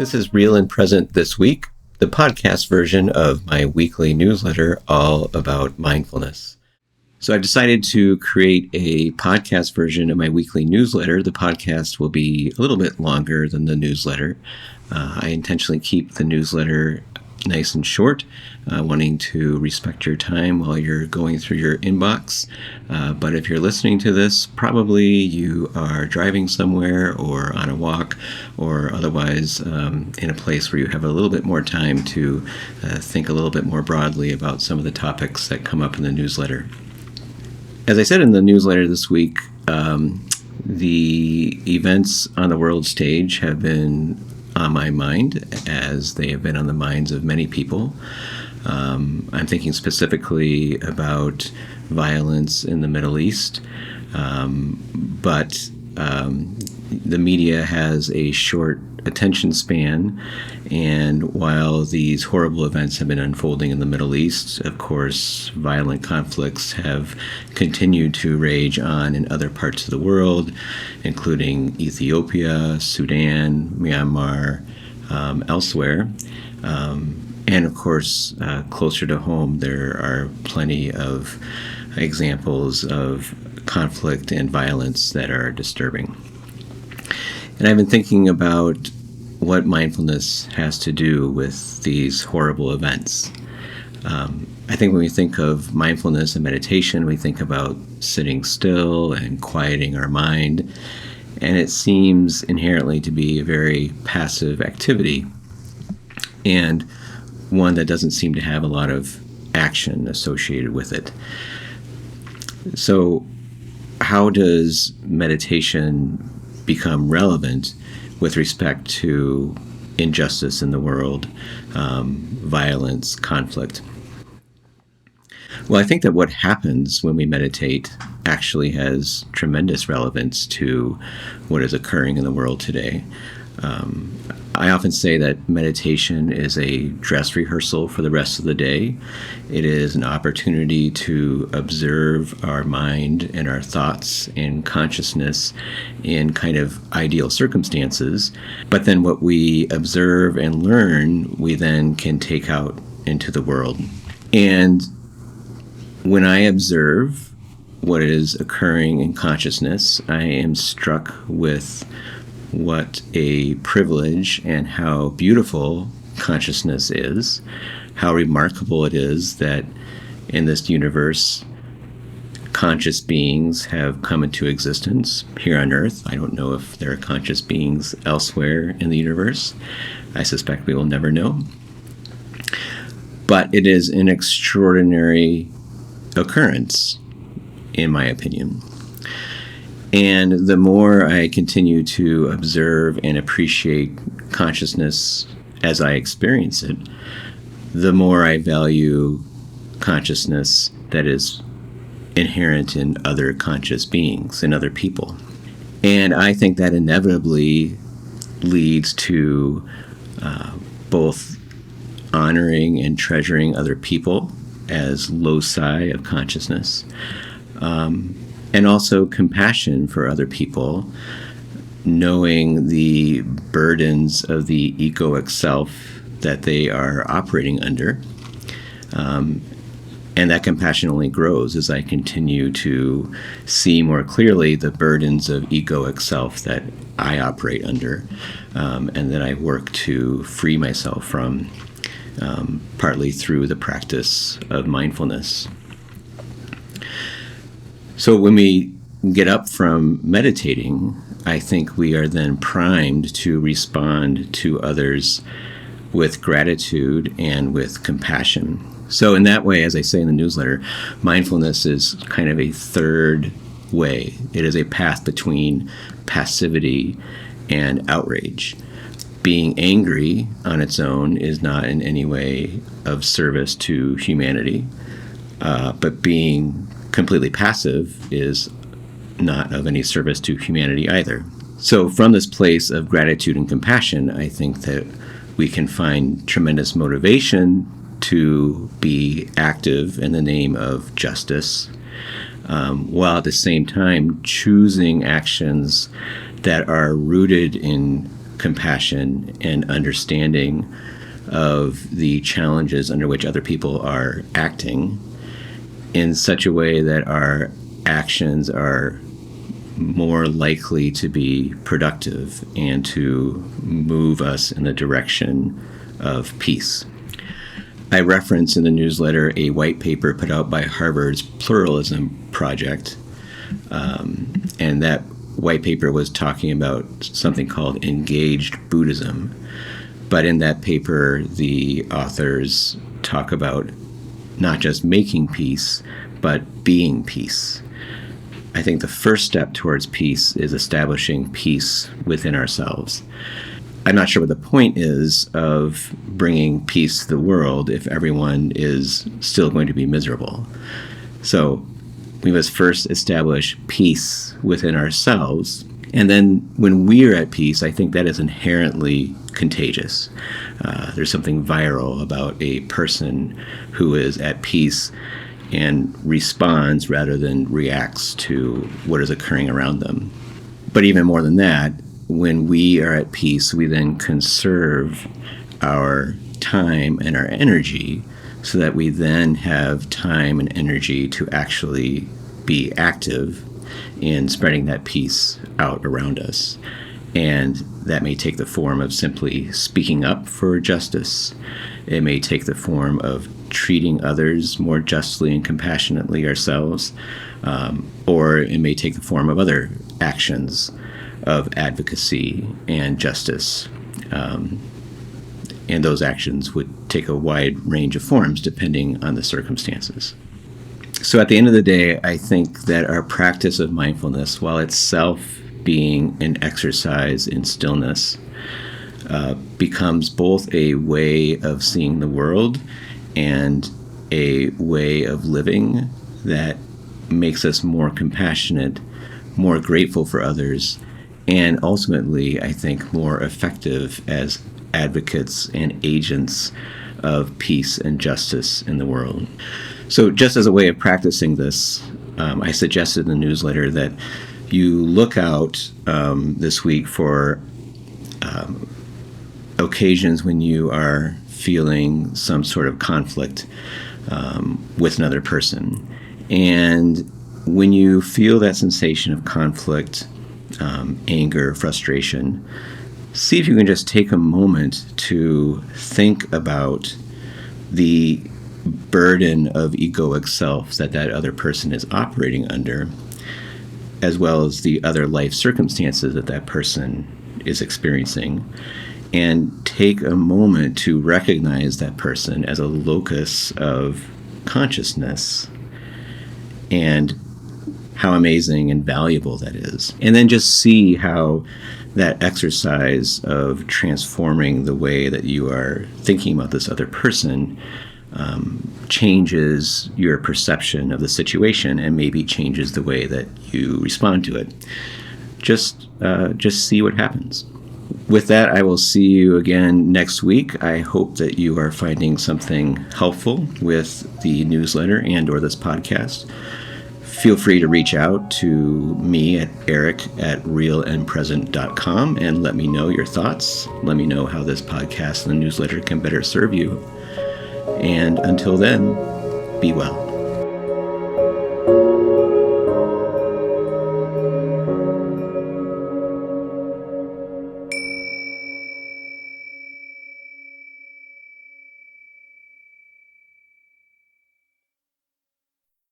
This is Real and Present This Week, the podcast version of my weekly newsletter all about mindfulness. So I've decided to create a podcast version of my weekly newsletter. The podcast will be a little bit longer than the newsletter. I intentionally keep the newsletter nice and short, wanting to respect your time while you're going through your inbox. But if you're listening to this, probably you are driving somewhere or on a walk or otherwise in a place where you have a little bit more time to think a little bit more broadly about some of the topics that come up in the newsletter. As I said in the newsletter this week, the events on the world stage have been on my mind, as they have been on the minds of many people. I'm thinking specifically about violence in the Middle East, but the media has a short attention span, and while these horrible events have been unfolding in the Middle East, of course, violent conflicts have continued to rage on in other parts of the world, including Ethiopia, Sudan, Myanmar, elsewhere. And of course, closer to home, there are plenty of examples of conflict and violence that are disturbing. And I've been thinking about what mindfulness has to do with these horrible events. I think when we think of mindfulness and meditation, we think about sitting still and quieting our mind, and it seems inherently to be a very passive activity, and one that doesn't seem to have a lot of action associated with it. So, how does meditation become relevant with respect to injustice in the world, violence, conflict? Well, I think that what happens when we meditate actually has tremendous relevance to what is occurring in the world today. I often say that meditation is a dress rehearsal for the rest of the day. It is an opportunity to observe our mind and our thoughts and consciousness in kind of ideal circumstances. But then what we observe and learn, we then can take out into the world. And when I observe what is occurring in consciousness, I am struck with what a privilege and how beautiful consciousness is, how remarkable it is that in this universe, conscious beings have come into existence here on Earth. I don't know if there are conscious beings elsewhere in the universe. I suspect we will never know. But it is an extraordinary occurrence, in my opinion. And the more I continue to observe and appreciate consciousness as I experience it, the more I value consciousness that is inherent in other conscious beings and other people. And I think that inevitably leads to both honoring and treasuring other people as loci of consciousness, and also compassion for other people, knowing the burdens of the egoic self that they are operating under. And that compassion only grows as I continue to see more clearly the burdens of egoic self that I operate under, and that I work to free myself from, partly through the practice of mindfulness. So when we get up from meditating, I think we are then primed to respond to others with gratitude and with compassion. So in that way, as I say in the newsletter, mindfulness is kind of a third way. It is a path between passivity and outrage. Being angry on its own is not in any way of service to humanity, but being completely passive is not of any service to humanity either. So from this place of gratitude and compassion, I think that we can find tremendous motivation to be active in the name of justice, while at the same time choosing actions that are rooted in compassion and understanding of the challenges under which other people are acting in such a way that our actions are more likely to be productive and to move us in the direction of peace. I reference in the newsletter a white paper put out by Harvard's Pluralism Project, and that white paper was talking about something called engaged Buddhism. But in that paper, the authors talk about not just making peace, but being peace. I think the first step towards peace is establishing peace within ourselves. I'm not sure what the point is of bringing peace to the world if everyone is still going to be miserable. So we must first establish peace within ourselves. And then when we're at peace, I think that is inherently contagious. There's something viral about a person who is at peace and responds rather than reacts to what is occurring around them. But even more than that, when we are at peace, we then conserve our time and our energy so that we then have time and energy to actually be active in spreading that peace out around us. And that may take the form of simply speaking up for justice. It may take the form of treating others more justly and compassionately ourselves, or it may take the form of other actions of advocacy and justice. And those actions would take a wide range of forms depending on the circumstances. So at the end of the day, I think that our practice of mindfulness, while itself being an exercise in stillness, becomes both a way of seeing the world and a way of living that makes us more compassionate, more grateful for others, and ultimately, I think, more effective as advocates and agents of peace and justice in the world. So just as a way of practicing this, I suggested in the newsletter that you look out this week for occasions when you are feeling some sort of conflict with another person. And when you feel that sensation of conflict, anger, frustration, see if you can just take a moment to think about the burden of egoic self that other person is operating under, as well as the other life circumstances that person is experiencing, and take a moment to recognize that person as a locus of consciousness and how amazing and valuable that is. And then just see how that exercise of transforming the way that you are thinking about this other person changes your perception of the situation and maybe changes the way that you respond to it. Just see what happens. With that, I will see you again next week. I hope that you are finding something helpful with the newsletter and or this podcast. Feel free to reach out to me at eric@realandpresent.com and let me know your thoughts. Let me know how this podcast and the newsletter can better serve you. And until then, be well.